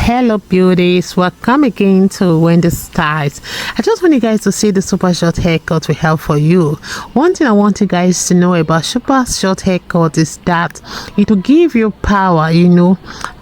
Hello beauties, welcome again to Wendy Styles. I just want you guys to see the super short haircut we have for you. One thing I want you guys to know about super short haircut is that it will give you power,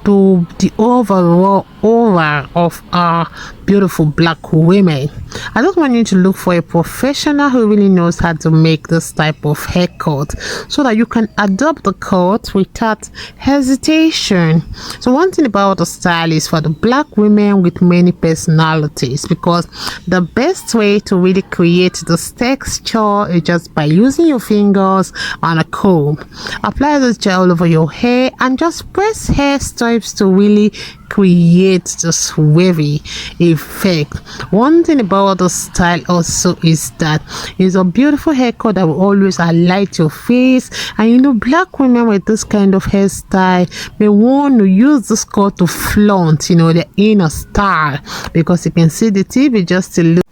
to the overall aura of our beautiful black women. I just want you to look for a professional who really knows how to make this type of haircut so that you can adopt the cut without hesitation. So one thing about the style is for the black women with many personalities, because the best way to really create this texture is just by using your fingers and a comb. Apply this gel all over your hair and just press hair stripes to really create this wavy effect. One thing about the style also is that it's a beautiful haircut that will always highlight your face, and black women with this kind of hairstyle may want to use this cut to flaunt their inner style, because you can see the tip is just to look.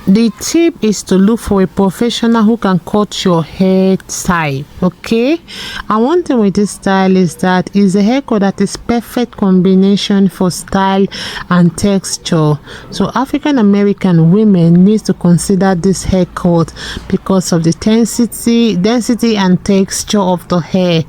The tip is to look for a professional who can cut your hair type, okay? And one thing with this style is that it's a haircut that is perfect combination for style and texture. So African American women need to consider this haircut because of the density and texture of the hair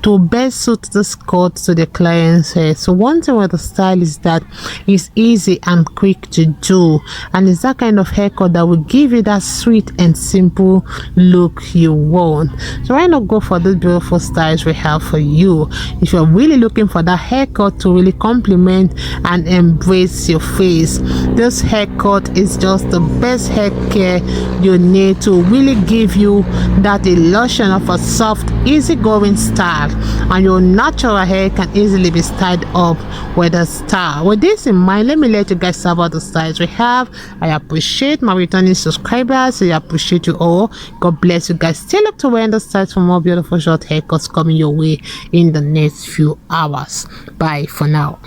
to best suit this cut to the client's hair. So one thing with the style is that it's easy and quick to do, and it's that kind of haircut that will give you that sweet and simple look you want. So why not go for these beautiful styles we have for you if you're really looking for that haircut to really complement and embrace your face. This haircut is just the best hair care you need to really give you that illusion of a soft, easygoing style, and your natural hair can easily be styled up with a style. With this in mind, let me let you guys know about the styles we have. I appreciate my returning subscribers. I appreciate you all. God bless you guys. Stay up to Wendy Styles for more beautiful short haircuts coming your way in the next few hours. Bye for now.